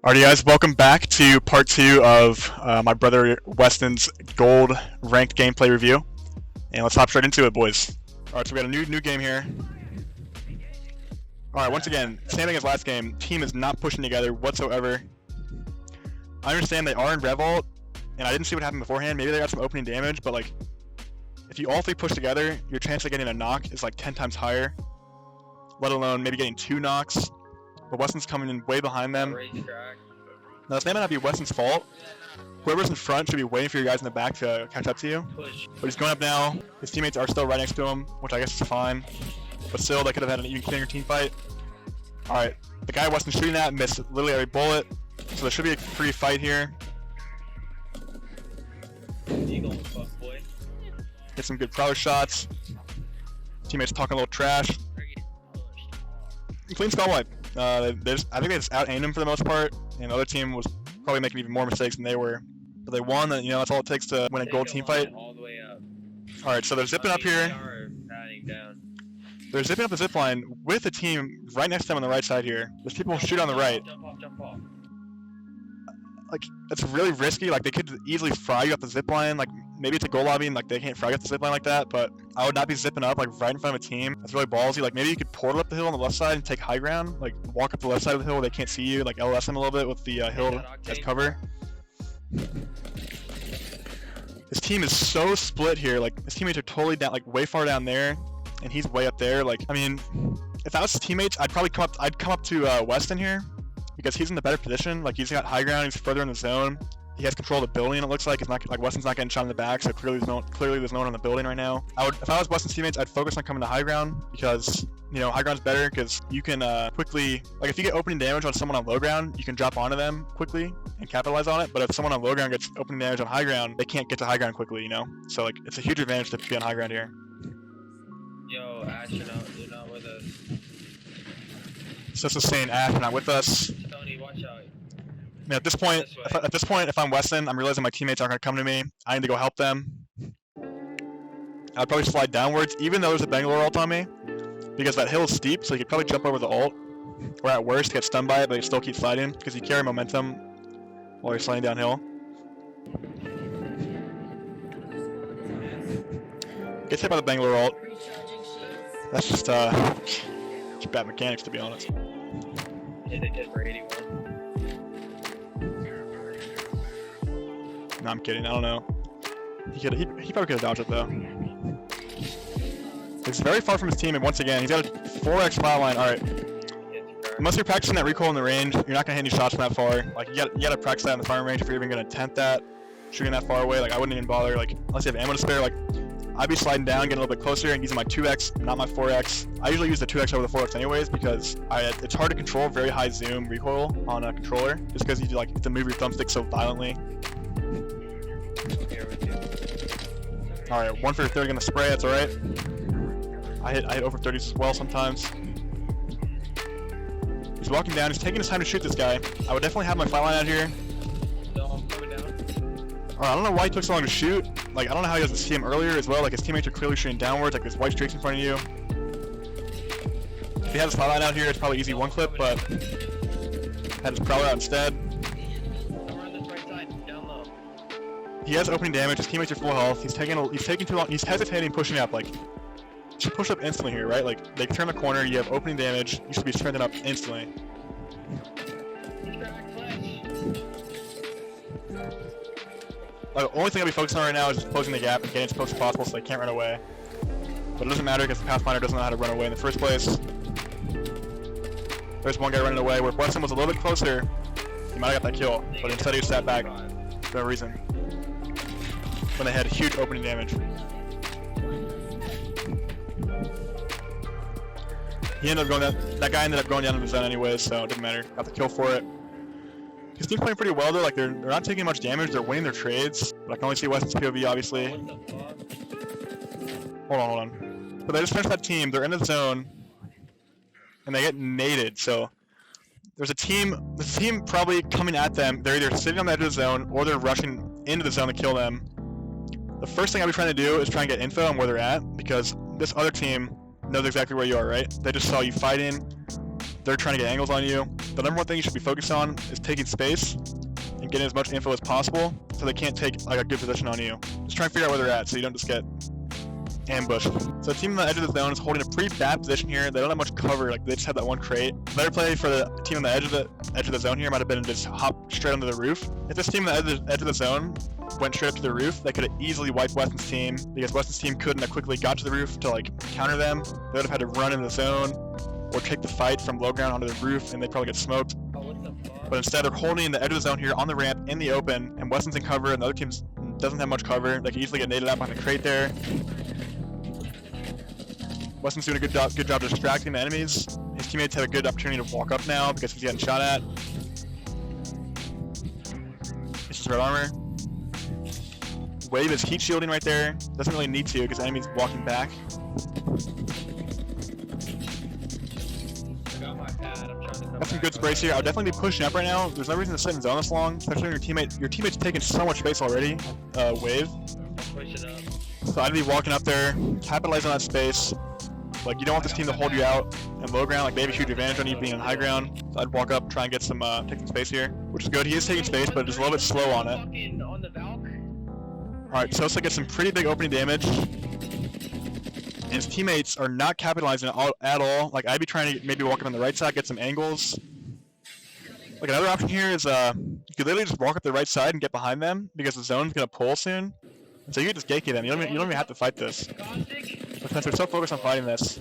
Alright guys, welcome back to part 2 of my brother Weston's gold ranked gameplay review. And let's hop straight into it, boys. Alright, so we got a new game here. Alright, once again, same thing as last game. Team is not pushing together whatsoever. I understand they are in Revolt, and I didn't see what happened beforehand. Maybe they got some opening damage, but like, if you all three push together, your chance of getting a knock is like 10 times higher. Let alone maybe getting 2 knocks. But Weston's coming in way behind them. Now this may not be Weston's fault. Whoever's in front should be waiting for you guys in the back to catch up to you. But he's going up now. His teammates are still right next to him, which I guess is fine. But still, they could have had an even cleaner team fight. Alright, the guy Weston's shooting at missed literally every bullet. So there should be a free fight here. Get some good prowler shots. Teammates talking a little trash. Clean skull wipe. I think they just out-aimed him for the most part, and the other team was probably making even more mistakes than they were. But they won, and that's all it takes to win a gold team fight. Alright, so they're zipping up here. They're zipping up the zip line with a team right next to them on the right side here. There's people who shoot on the right. Like, it's really risky. Like, they could easily fry you up the zip line. Like, maybe it's a goal lobby and like they can't fry you up the zip line like that, but I would not be zipping up like right in front of a team. That's really ballsy. Like, maybe you could portal up the hill on the left side and take high ground. Like, walk up the left side of the hill where they can't see you. Like, LS them a little bit with the hill as cover. His team is so split here. Like, his teammates are totally down, like way far down there, and he's way up there. Like, I mean, if I was his teammates, I'd probably come up to Weston here because he's in the better position. Like, he's got high ground. He's further in the zone. He has control of the building. It looks like it's not like Weston's not getting shot in the back, so clearly there's no one on the building right now. If I was Weston's teammates, I'd focus on coming to high ground because high ground's better because you can quickly, like, if you get opening damage on someone on low ground, you can drop onto them quickly and capitalize on it. But if someone on low ground gets opening damage on high ground, they can't get to high ground quickly. So like, it's a huge advantage to be on high ground here. Yo, Ash, you're not with us. So it's saying Ash, you're not with us. Tony, watch out. I mean, at this point, if I'm Weston, I'm realizing my teammates aren't going to come to me. I need to go help them. I'd probably slide downwards, even though there's a Bangalore ult on me, because that hill is steep, so you could probably jump over the ult, or at worst, get stunned by it, but you still keep sliding, because you carry momentum while you're sliding downhill. Gets hit by the Bangalore ult. That's just bad mechanics, to be honest. Hit it for 81. No, I'm kidding. I don't know. He probably could have dodged it though. It's very far from his team, and once again, he's got a 4x flatline. All right. Unless you're practicing that recoil in the range, you're not gonna hit any shots from that far. Like, you gotta practice that in the firing range if you're even gonna attempt that, shooting that far away. Like, I wouldn't even bother. Like, unless you have ammo to spare. Like, I'd be sliding down, getting a little bit closer, and using my 2x, not my 4x. I usually use the 2x over the 4x anyways because it's hard to control very high zoom recoil on a controller, just because you have to move your thumbstick so violently. Alright, 1 for 30 gonna spray, that's alright. I hit over 30s as well sometimes. He's walking down, he's taking his time to shoot this guy. I would definitely have my fire line out here. Alright, I don't know why he took so long to shoot. Like, I don't know how he doesn't see him earlier as well. Like, his teammates are clearly shooting downwards, like there's white streaks in front of you. If he had his fire line out here, it's probably easy one clip, but had his prowler out instead. He has opening damage, his teammates are full health, he's taking too long, he's hesitating pushing up. Like, you should push up instantly here, right? Like, they turn the corner, you have opening damage, you should be strengthened up instantly. Like, the only thing I'll be focusing on right now is just closing the gap and getting as close as possible so they can't run away. But it doesn't matter because the Pathfinder doesn't know how to run away in the first place. There's one guy running away, where if Weston was a little bit closer, he might have got that kill, but instead he sat back for no reason. When they had huge opening damage. He ended up going down, that guy ended up going down in the zone anyways, so it didn't matter. Got the kill for it. His team's playing pretty well though, like they're not taking much damage, they're winning their trades. But I can only see Weston's POV obviously. Hold on. But they just finished that team, they're in the zone, and they get naded, so there's the team probably coming at them, they're either sitting on the edge of the zone, or they're rushing into the zone to kill them. The first thing I'll be trying to do is try and get info on where they're at, because this other team knows exactly where you are, right? They just saw you fighting, they're trying to get angles on you, the number one thing you should be focused on is taking space and getting as much info as possible so they can't take like a good position on you. Just try and figure out where they're at so you don't just get ambushed. So the team on the edge of the zone is holding a pretty bad position here. They don't have much cover, like they just have that one crate. Better play for the team on the edge of the zone here might have been to just hop straight onto the roof. If this team on the edge of the zone went straight up to the roof, they could have easily wiped Weston's team because Weston's team couldn't have quickly got to the roof to like counter them. They would have had to run in the zone or take the fight from low ground onto the roof and they'd probably get smoked. But instead they're holding the edge of the zone here on the ramp in the open and Weston's in cover and the other team doesn't have much cover. They can easily get naded out behind the crate there. Weston's doing a good job distracting the enemies. His teammates have a good opportunity to walk up now because he's getting shot at. This is red armor. Wave is heat shielding right there. Doesn't really need to because the enemy's walking back. Got some good sprays here. I'll definitely be pushing up right now. There's no reason to sit in zone this long, especially when your teammate's taking so much space already. Wave. So I'd be walking up there, capitalizing on that space. Like you don't want this team to hold you out in low ground. Like they have a huge advantage on you being in high ground. So I'd walk up, try and get some take some space here, which is good. He is taking space, but just a little bit slow on it. Alright, Sosa gets some pretty big opening damage. And his teammates are not capitalizing at all. Like I'd be trying to maybe walk up on the right side, get some angles. Like another option here is you could literally just walk up the right side and get behind them because the zone's gonna pull soon. And so you can just Geiki them. You don't even have to fight this. But since we're so focused on fighting this,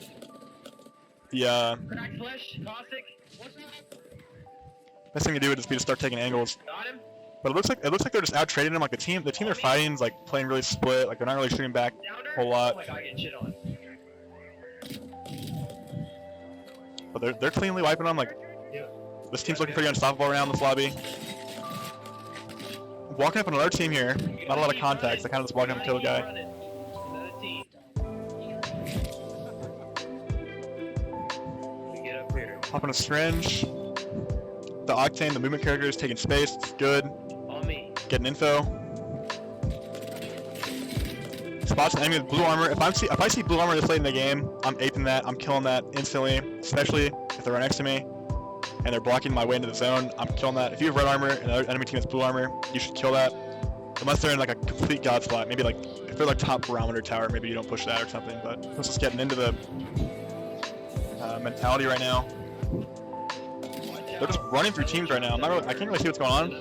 the best thing to do would just be to start taking angles. But it looks like they're just out trading them. Like the team they're fighting is like playing really split. Like they're not really shooting back a whole lot. But they're cleanly wiping them. Like this team's looking pretty unstoppable around this lobby. Walking up on another team here. Not a lot of contacts. They kind of just walking up and kill the guy. Popping a syringe. The Octane, the movement character, is taking space. It's good. Getting info. Spots an enemy with blue armor. If I see blue armor this late in the game, I'm aping that. I'm killing that instantly. Especially if they're right next to me and they're blocking my way into the zone. I'm killing that. If you have red armor and another enemy team has blue armor, you should kill that. Unless they're in like a complete god spot. Maybe like if they're like top barometer tower, maybe you don't push that or something. But let's just getting into the mentality right now. They're just running through teams right now. I can't really see what's going on.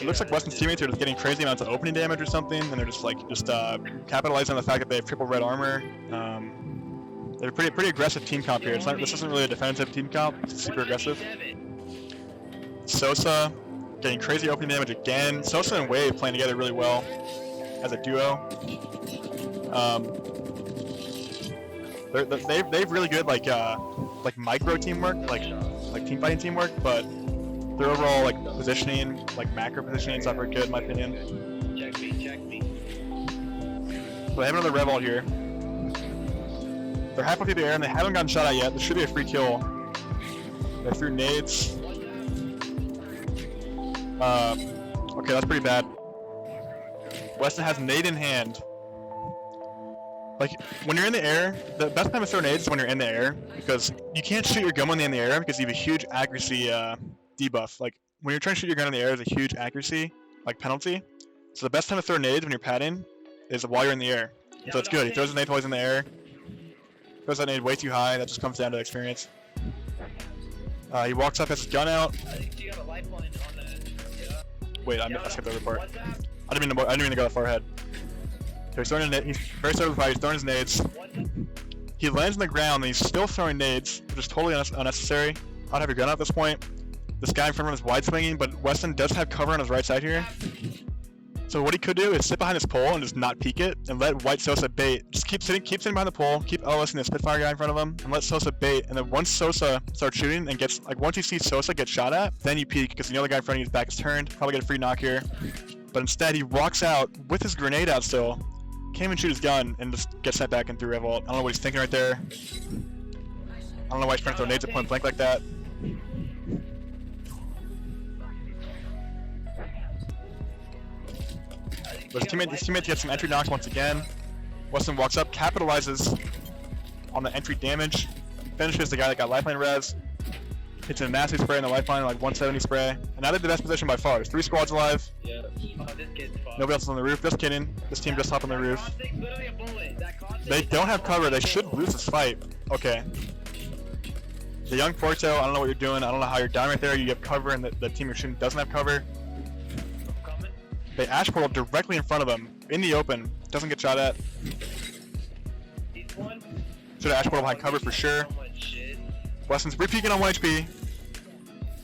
It looks like Weston's teammates are just getting crazy amounts of opening damage or something, and they're just capitalizing on the fact that they have triple red armor. They're pretty aggressive team comp here. This isn't really a defensive team comp. It's super aggressive. Sosa getting crazy opening damage again. Sosa and Wave playing together really well as a duo. They've really good like micro teamwork, like team fighting teamwork, but their overall like positioning, like macro positioning, is not very good in my opinion. Check me. So they have another rev ult here. They're halfway through the air and they haven't gotten shot at yet. This should be a free kill. They threw nades. Okay, that's pretty bad. Weston has nade in hand. Like, when you're in the air, the best time to throw nades is when you're in the air, because you can't shoot your gun when you're in the air because you have a huge accuracy debuff. Like, when you're trying to shoot your gun in the air, there's a huge accuracy, like, penalty. So the best time to throw nades when you're padding is while you're in the air. So it's good. He throws the nade while he's in the air. Throws that nade way too high. That just comes down to experience. He walks up, has his gun out. Wait, I skipped over the part. I didn't mean to go that far ahead. So he's throwing a nade. He's very started with the fight. He's throwing his nades. He lands on the ground and he's still throwing nades, which is totally unnecessary. I'd have your gun out at this point. This guy in front of him is wide swinging, but Weston does have cover on his right side here. So what he could do is sit behind this pole and just not peek it and let White Sosa bait. Just keep sitting behind the pole, keep LSing the Spitfire guy in front of him, and let Sosa bait. And then once Sosa starts shooting and gets, like, once you see Sosa get shot at, then you peek because you know the guy in front of you, his back is turned. Probably get a free knock here. But instead, he walks out with his grenade out still. Can't even shoot his gun and just gets sent back in through Revolt. I don't know what he's thinking right there. I don't know why he's trying to throw nades at point blank like that. But his teammates get some entry knocks once again. Weston walks up, capitalizes on the entry damage, finishes the guy that got lifeline res. It's a nasty spray in the lifeline, like 170 spray. And now they're the best position by far. There's 3 squads alive. Yeah. Oh, this kid's fucked. Nobody else is on the roof. Just kidding. This team just hopped on the roof. Caustic's literally a bullet. That Caustic They is don't have so cover. They lethal. should lose this fight. Okay. The young Porto, I don't know what you're doing. I don't know how you're down right there. You have cover and the team you're shooting doesn't have cover. I'm coming. They ash portal directly in front of them. In the open. Doesn't get shot at. He's one. Should have ash portal behind cover for sure. So much shit. Weston's re-peeking on 1 HP.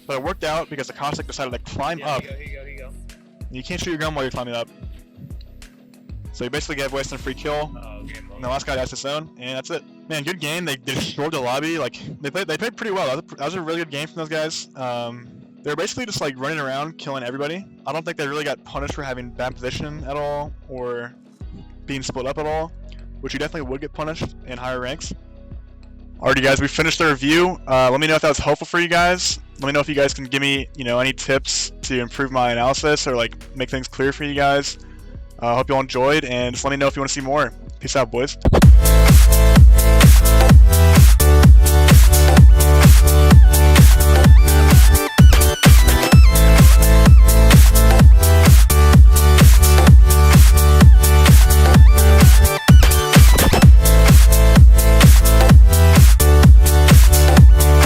But it worked out because the Caustic decided to climb up. Here you go. You can't shoot your gun while you're climbing up. So you basically gave Weston a free kill. Oh, game And over. the last guy dies his own, and that's it. Man, good game. They destroyed the lobby. Like they played pretty well. That was a really good game from those guys. They were basically just like running around, killing everybody. I don't think they really got punished for having bad position at all, or being split up at all, which you definitely would get punished in higher ranks. Alrighty, guys, we finished the review. Let me know if that was helpful for you guys. Let me know if you guys can give me, any tips to improve my analysis or like make things clear for you guys. Hope you all enjoyed, and just let me know if you want to see more. Peace out, boys.